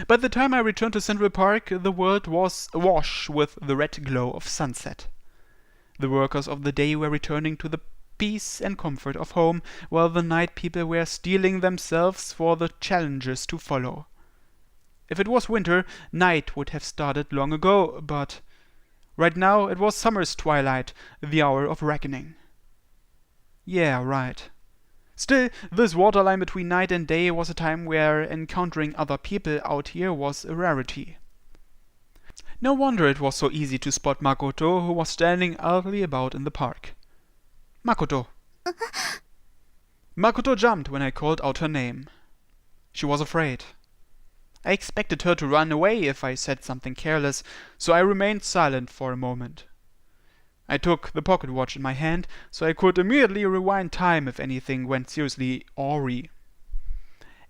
By the time I returned to Central Park, the world was awash with the red glow of sunset. The workers of the day were returning to the peace and comfort of home, while the night people were steeling themselves for the challenges to follow. If it was winter, night would have started long ago, but right now it was summer's twilight, the hour of reckoning. Yeah, right. Still, this waterline between night and day was a time where encountering other people out here was a rarity. No wonder it was so easy to spot Makoto, who was standing idly about in the park. Makoto. Makoto jumped when I called out her name. She was afraid. I expected her to run away if I said something careless, so I remained silent for a moment. I took the pocket watch in my hand, so I could immediately rewind time if anything went seriously awry.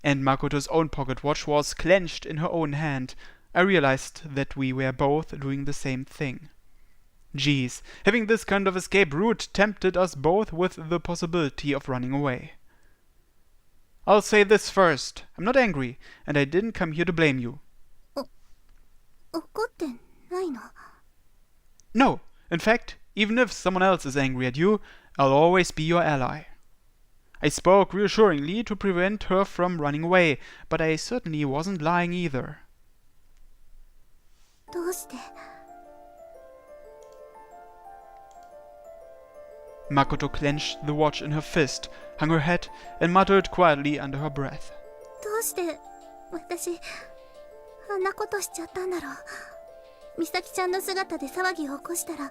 And Makoto's own pocket watch was clenched in her own hand. I realized that we were both doing the same thing. Geez, having this kind of escape route tempted us both with the possibility of running away. I'll say this first. I'm not angry, and I didn't come here to blame you. 怒ってないの? No, in fact, even if someone else is angry at you, I'll always be your ally. I spoke reassuringly to prevent her from running away, but I certainly wasn't lying either. どうして? Makoto clenched the watch in her fist, hung her head, and muttered quietly under her breath. どうして私あんなことしちゃったんだろう。美咲ちゃんの姿で騒ぎを起こしたら、レ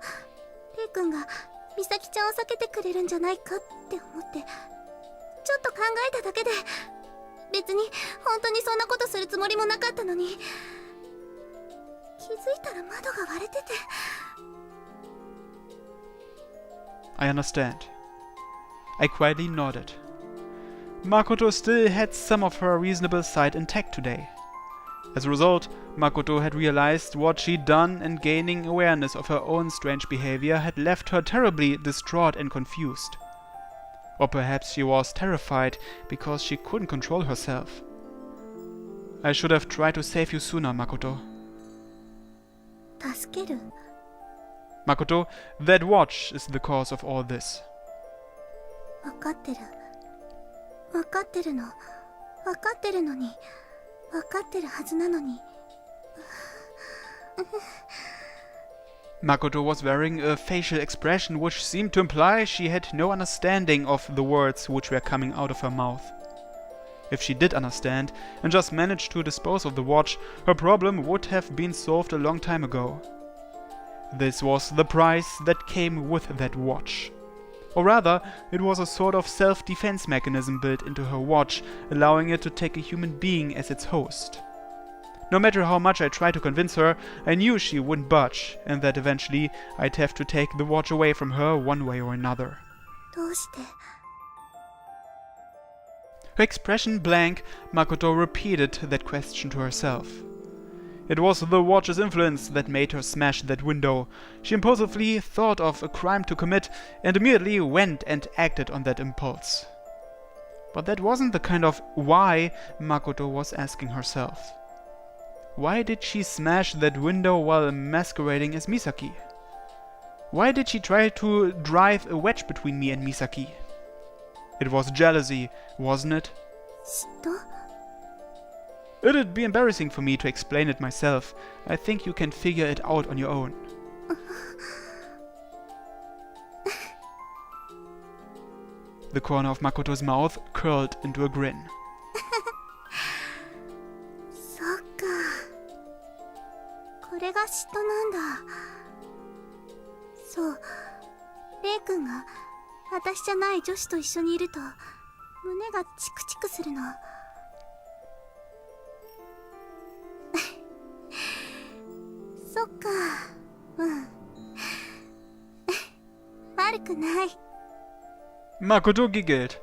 イ君が美咲ちゃんを避けてくれるんじゃないかって思って、ちょっと考えただけで、別に本当にそんなことするつもりもなかったのに、気づいたら窓が割れてて。I understand. I quietly nodded. Makoto still had some of her reasonable side intact today. As a result, Makoto had realized what she'd done, and gaining awareness of her own strange behavior had left her terribly distraught and confused. Or perhaps she was terrified because she couldn't control herself. I should have tried to save you sooner, Makoto. 助ける? Makoto, that watch is the cause of all this. 分かってる。分かってるの。分かってるのに。分かってるはずなのに。Makoto was wearing a facial expression which seemed to imply she had no understanding of the words which were coming out of her mouth. If she did understand, and just managed to dispose of the watch, her problem would have been solved a long time ago. This was the price that came with that watch. Or rather, it was a sort of self-defense mechanism built into her watch, allowing it to take a human being as its host. No matter how much I tried to convince her, I knew she wouldn't budge, and that eventually I'd have to take the watch away from her one way or another. どうして? Her expression blank, Makoto repeated that question to herself. It was the watch's influence that made her smash that window. She impulsively thought of a crime to commit and immediately went and acted on that impulse. But that wasn't the kind of why Makoto was asking herself. Why did she smash that window while masquerading as Misaki? Why did she try to drive a wedge between me and Misaki? It was jealousy, wasn't it? 嫉妬? It'd be embarrassing for me to explain it myself. I think you can figure it out on your own. The corner of Makoto's mouth curled into a grin. そっか。これが嫉妬なんだ。そう。レイ君が私じゃない女子と一緒にいると胸がチクチクするの。そっか。うん。悪くない。Makoto giggled.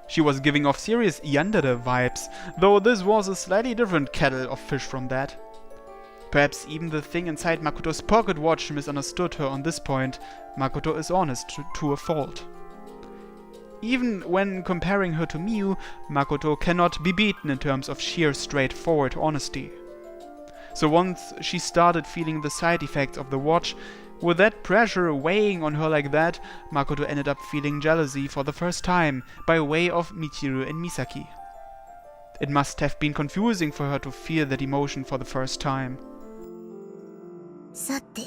She was giving off serious yandere vibes, though this was a slightly different kettle of fish from that. Perhaps even the thing inside Makoto's pocket watch misunderstood her on this point. Makoto is honest to a fault. Even when comparing her to Miu, Makoto cannot be beaten in terms of sheer straightforward honesty. So once she started feeling the side effects of the watch, with that pressure weighing on her like that, Makoto ended up feeling jealousy for the first time, by way of Michiru and Misaki. It must have been confusing for her to feel that emotion for the first time. さて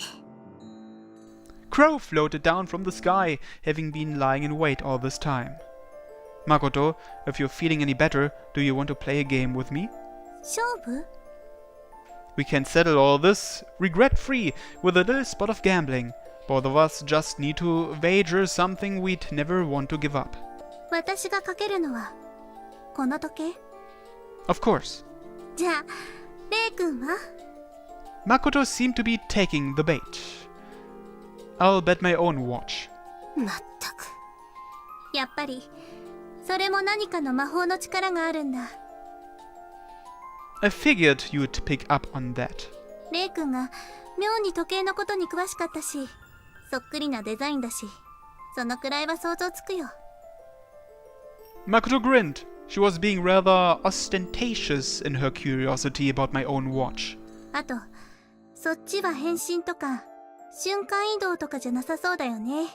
Crow floated down from the sky, having been lying in wait all this time. Makoto, if you're feeling any better, do you want to play a game with me? 勝負 We can settle all this regret-free with a little spot of gambling. Both of us just need to wager something we'd never want to give up. 私がかけるのはこの時計 Of course. じゃあレイ君は Makoto seemed to be taking the bait. I'll bet my own watch. まったくやっぱりそれも何かの魔法の力があるんだ I figured you'd pick up on that. レイ君が妙に時計のことに詳しかったしそっくりなデザインだしそのくらいは想像つくよ Makoto grinned. She was being rather ostentatious in her curiosity about my own watch. あとそっちは変身とか瞬間移動とかじゃなさそうだよねレイ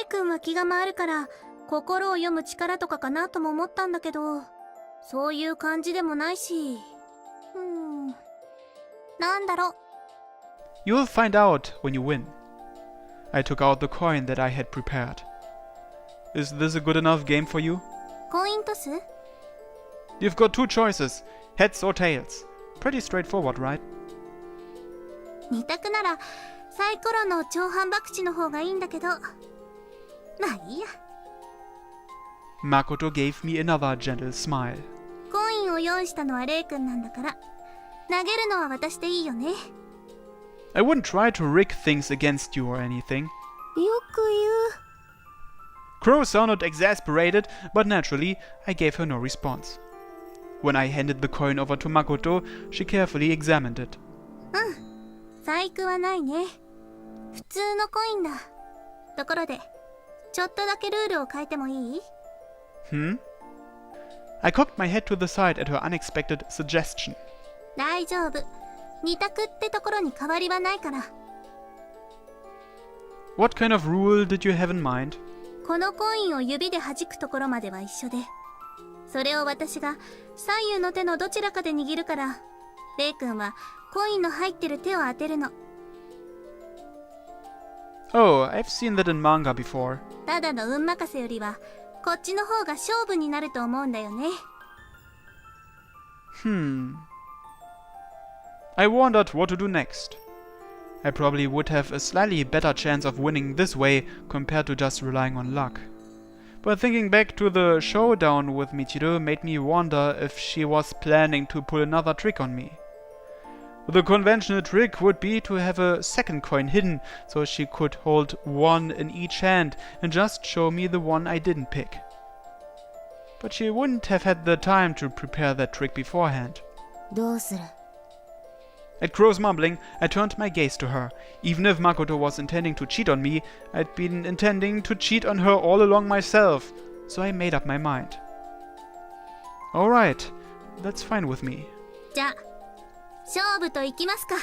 君は気が回るから心を読む力とかかなとも思ったんだけどそういう感じでもないしなんだろ You'll find out when you win. I took out the coin that I had prepared. Is this a good enough game for you? コイントス You've got two choices, heads or tails. Pretty straightforward, right? 二択ならサイコロの超反博打の方がいいんだけどまあいいや Makoto gave me another gentle smile. コインを用意したのはレイ君なんだから投げるのは私でいいよねよ I wouldn't try to rig things against you or anything. く言う Crow sounded exasperated, but naturally, I gave her no response. When I handed the coin over to Makoto, she carefully examined it. 細工はないね普通のコインだところでちょっとだけルールを変えてもいい I cocked my head to the side at her unexpected suggestion. 大丈夫二択ってところに変わりはないから What kind of rule did you have in mind? このコインを指で弾くところまでは一緒でそれを私が左右の手のどちらかで握るからレイ君はコインの入ってる手を当てるの Oh, I've seen that in manga before. ただの運任せよりはこっちの方が勝負になると思うんだよね I wondered what to do next. I probably would have a slightly better chance of winning this way compared to just relying on luck. But thinking back to the showdown with Michiru made me wonder if she was planning to pull another trick on me. The conventional trick would be to have a second coin hidden so she could hold one in each hand and just show me the one I didn't pick. But she wouldn't have had the time to prepare that trick beforehand. どうする At Crow's mumbling, I turned my gaze to her. Even if Makoto was intending to cheat on me, I'd been intending to cheat on her all along myself, so I made up my mind. Alright, that's fine with me. じゃあ勝負といきますか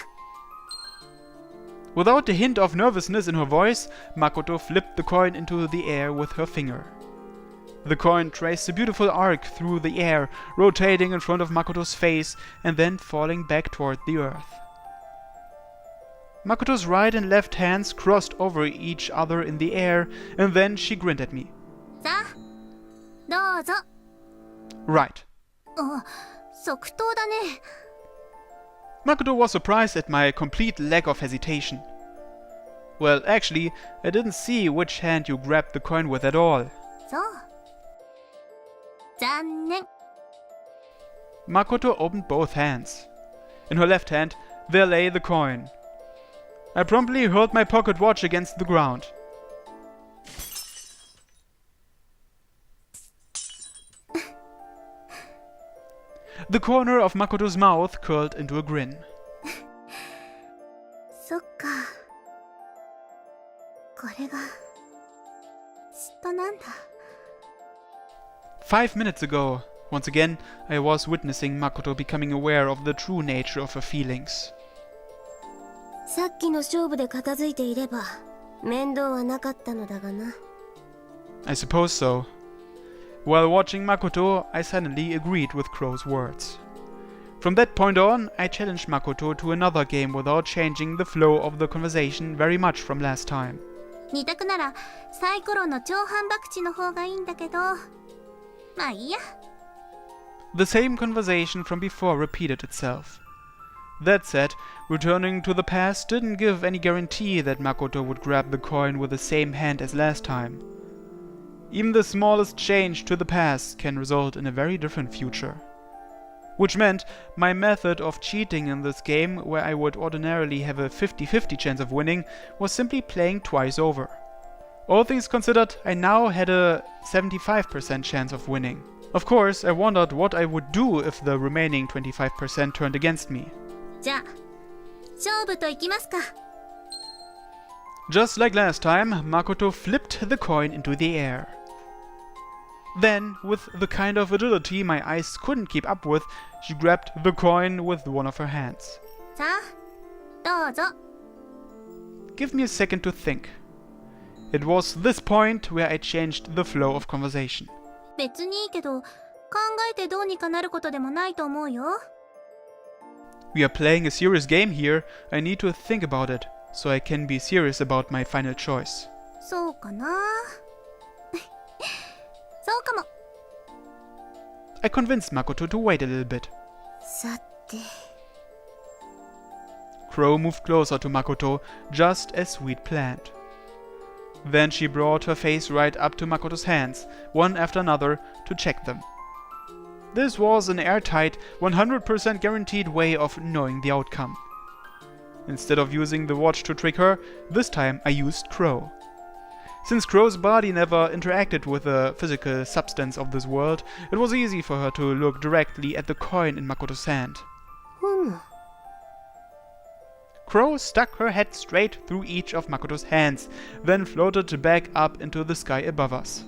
Without a hint of nervousness in her voice, Makoto flipped the coin into the air with her finger. The coin traced a beautiful arc through the air, rotating in front of Makoto's face and then falling back toward the earth. Makoto's right and left hands crossed over each other in the air, and then she grinned at me. さあどうぞ Right. 即答だね Makoto was surprised at my complete lack of hesitation. Well, actually, I didn't see which hand you grabbed the coin with at all. そう残念 Makoto opened both hands. In her left hand, there lay the coin. I promptly hurled my pocket watch against the ground. The corner of Makoto's mouth curled into a grin. そっかこれが嫉妬なんだ 5 minutes ago, once again, I was witnessing Makoto becoming aware of the true nature of her feelings. さっきの勝負で片付いていれば面倒はなかったのだがな。 I suppose so. While watching Makoto, I suddenly agreed with Crow's words. From that point on, I challenged Makoto to another game without changing the flow of the conversation very much from last time. 二択ならサイコロの超反博打の方がいいんだけど、まあいいや。 The same conversation from before repeated itself. That said, returning to the past didn't give any guarantee that Makoto would grab the coin with the same hand as last time. Even the smallest change to the past can result in a very different future. Which meant my method of cheating in this game, where I would ordinarily have a 50-50 chance of winning, was simply playing twice over. All things considered, I now had a 75% chance of winning. Of course, I wondered what I would do if the remaining 25% turned against me. じゃあ勝負といきますか。 Just like last time, Makoto flipped the coin into the air. Then, with the kind of agility my eyes couldn't keep up with, she grabbed the coin with one of her hands. さあどうぞ。 Give me a second to think. It was this point where I changed the flow of conversation. 別にいいけど考えてどうにかなることでもないと思うよ。 We are playing a serious game here. I need to think about it, so I can be serious about my final choice. そうかな。そうかも。 I convinced Makoto to wait a little bit. さて。 Crow moved closer to Makoto, just as we'd planned. Then she brought her face right up to Makoto's hands, one after another, to check them. This was an airtight, 100% guaranteed way of knowing the outcome. Instead of using the watch to trick her, this time I used Crow. Since Crow's body never interacted with the physical substance of this world, it was easy for her to look directly at the coin in Makoto's hand. Crow stuck her head straight through each of Makoto's hands, then floated back up into the sky above us.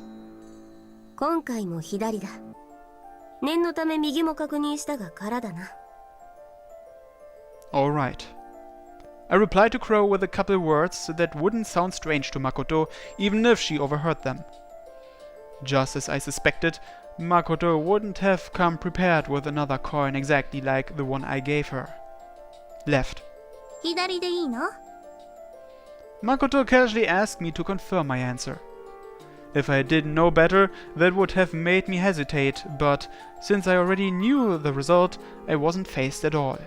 今回も左だ。念のため右も確認したが空だな。 Alright. I replied to Crow with a couple words that wouldn't sound strange to Makoto, even if she overheard them. Just as I suspected, Makoto wouldn't have come prepared with another coin exactly like the one I gave her. Left. 左でいいの？ Makoto casually asked me to confirm my answer. If I didn't know better, that would have made me hesitate, but since I already knew the result, I wasn't phased at all.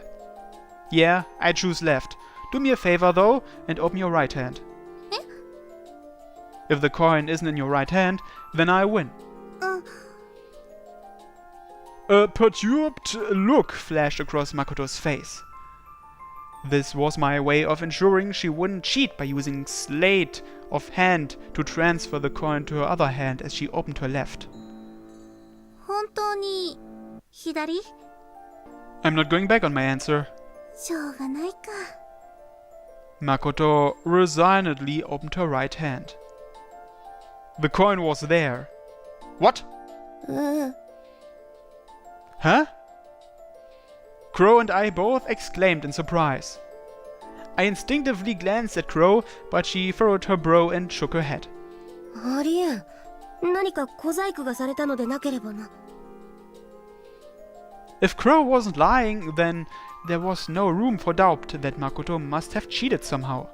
Yeah, I choose left. Do me a favor though, and open your right hand. If the coin isn't in your right hand, then I win. A perturbed look flashed across Makoto's face. This was my way of ensuring she wouldn't cheat by using sleight of hand to transfer the coin to her other hand as she opened her left. 本当に左？ I'm not going back on my answer. しょうがないか。 Makoto resignedly opened her right hand. The coin was there. What? Huh? Crow and I both exclaimed in surprise. I instinctively glanced at Crow, but she furrowed her brow and shook her head. ありえん。何か小細工がされたのでなければな。 If Crow wasn't lying, then there was no room for doubt that Makoto must have cheated somehow.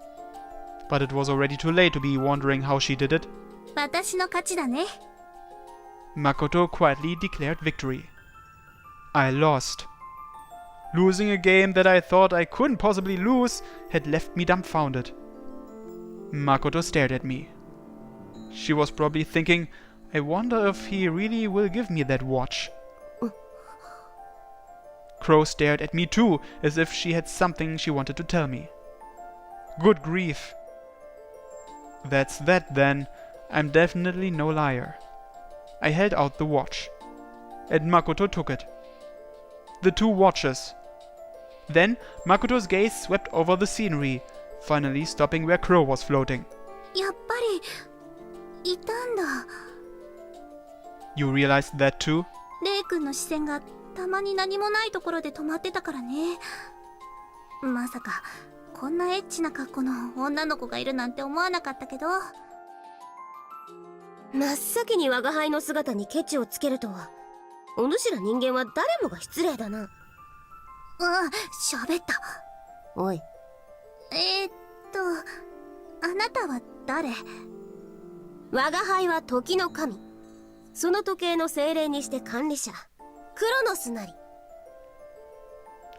But it was already too late to be wondering how she did it. 私の勝ちだね。 Makoto quietly declared victory. I lost. Losing a game that I thought I couldn't possibly lose had left me dumbfounded. Makoto stared at me. She was probably thinking, I wonder if he really will give me that watch. Crow stared at me too, as if she had something she wanted to tell me. Good grief. That's that then. I'm definitely no liar. I held out the watch, and Makoto took it. The two watches. Then Makoto's gaze swept over the scenery, finally stopping where Crow was floating. やっぱりいたんだ。 You realized that too? レイ君の視線がたまに何もないところで止まってたからね。まさかこんなエッチな格好の女の子がいるなんて思わなかったけど。真っ先に我が輩の姿にケチをつけるとは、お主ら人間は誰もが失礼だな。喋った。おい。あなたは誰？我が輩は時の神。その時計の精霊にして管理者、クロノスなり。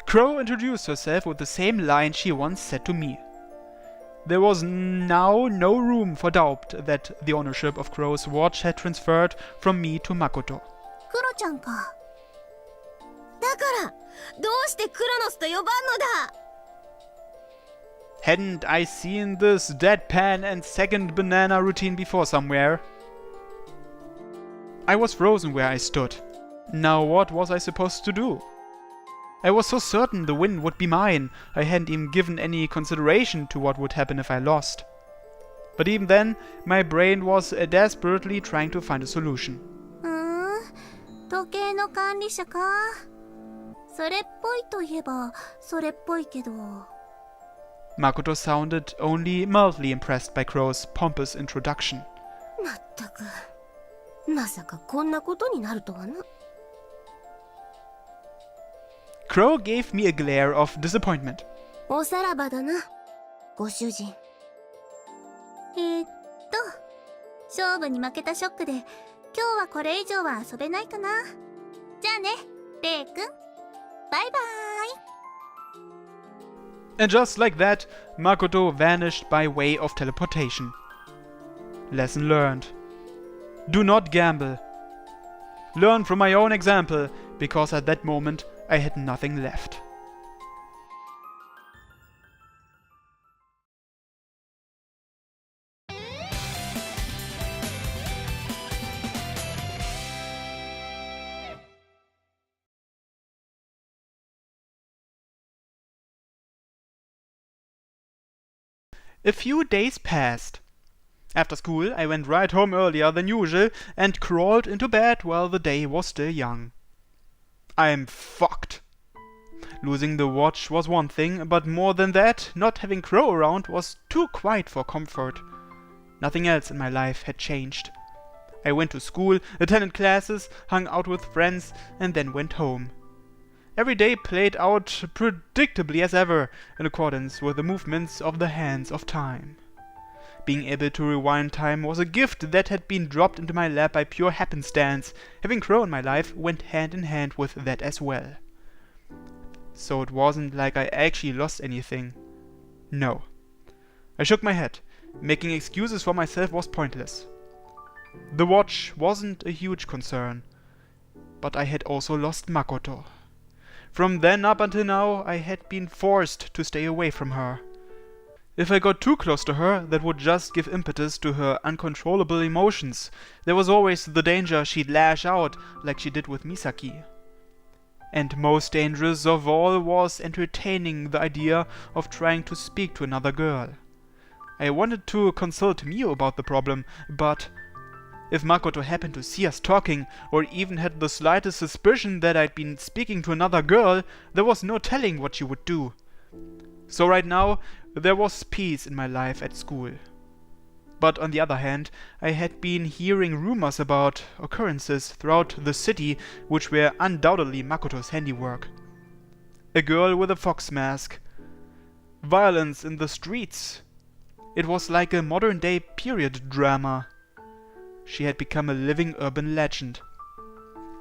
Crow introduced herself with the same line she once said to me. There was now no room for doubt that the ownership of Crow's watch had transferred from me to Makoto. クロちゃんか。だからどうしてクロノスと呼ばんのだ。 Hadn't I seen this deadpan and second banana routine before somewhere? I was frozen where I stood. Now what was I supposed to do? I was so certain the win would be mine, I hadn't even given any consideration to what would happen if I lost. But even then, my brain was desperately trying to find a solution. 時計の管理者か。それっぽいといえばそれっぽいけど。Makoto sounded only mildly impressed by Crow's pompous introduction. まったく、まさかこんなことになるとはな。Crow gave me a glare of disappointment. おさらばだな、ご主人。勝負に負けたショックで今日はこれ以上は遊べないかな。じゃあね、レイ君。バイバーイ。 And just like that, Makoto vanished by way of teleportation. Lesson learned. Do not gamble. Learn from my own example, because at that moment I had nothing left. A few days passed. After school, I went right home earlier than usual and crawled into bed while the day was still young. I'm fucked. Losing the watch was one thing, but more than that, not having Crow around was too quiet for comfort. Nothing else in my life had changed. I went to school, attended classes, hung out with friends, and then went home. Every day played out predictably as ever, in accordance with the movements of the hands of time. Being able to rewind time was a gift that had been dropped into my lap by pure happenstance. Having Crow in my life went hand in hand with that as well. So it wasn't like I actually lost anything. No. I shook my head. Making excuses for myself was pointless. The watch wasn't a huge concern, but I had also lost Makoto. From then up until now, I had been forced to stay away from her. If I got too close to her, that would just give impetus to her uncontrollable emotions. There was always the danger she'd lash out, like she did with Misaki. And most dangerous of all was entertaining the idea of trying to speak to another girl. I wanted to consult Mio about the problem, but if Makoto happened to see us talking, or even had the slightest suspicion that I'd been speaking to another girl, there was no telling what she would do. So right now, there was peace in my life at school. But on the other hand, I had been hearing rumors about occurrences throughout the city which were undoubtedly Makoto's handiwork. A girl with a fox mask. Violence in the streets. It was like a modern-day period drama. She had become a living urban legend.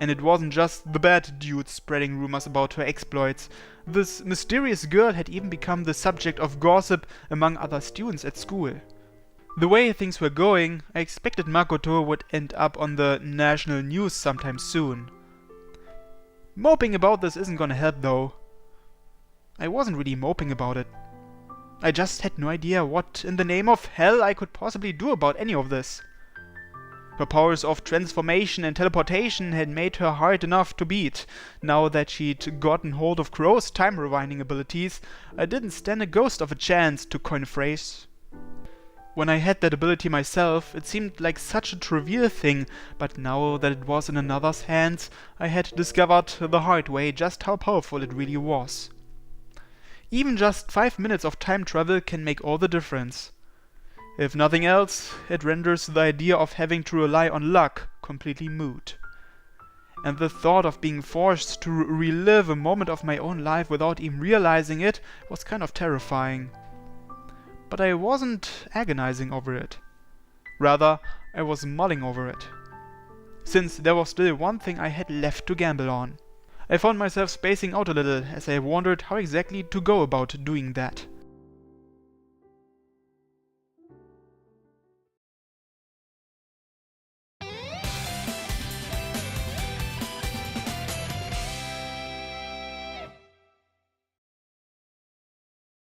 And it wasn't just the bad dudes spreading rumors about her exploits. This mysterious girl had even become the subject of gossip among other students at school. The way things were going, I expected Makoto would end up on the national news sometime soon. Moping about this isn't gonna help though. I wasn't really moping about it. I just had no idea what in the name of hell I could possibly do about any of this. Her powers of transformation and teleportation had made her hard enough to beat. Now that she'd gotten hold of Crow's time rewinding abilities, I didn't stand a ghost of a chance, to coin a phrase. When I had that ability myself, it seemed like such a trivial thing, but now that it was in another's hands, I had discovered the hard way just how powerful it really was. Even just 5 minutes of time travel can make all the difference. If nothing else, it renders the idea of having to rely on luck completely moot. And the thought of being forced to relive a moment of my own life without even realizing it was kind of terrifying. But I wasn't agonizing over it. Rather, I was mulling over it. Since there was still one thing I had left to gamble on. I found myself spacing out a little as I wondered how exactly to go about doing that.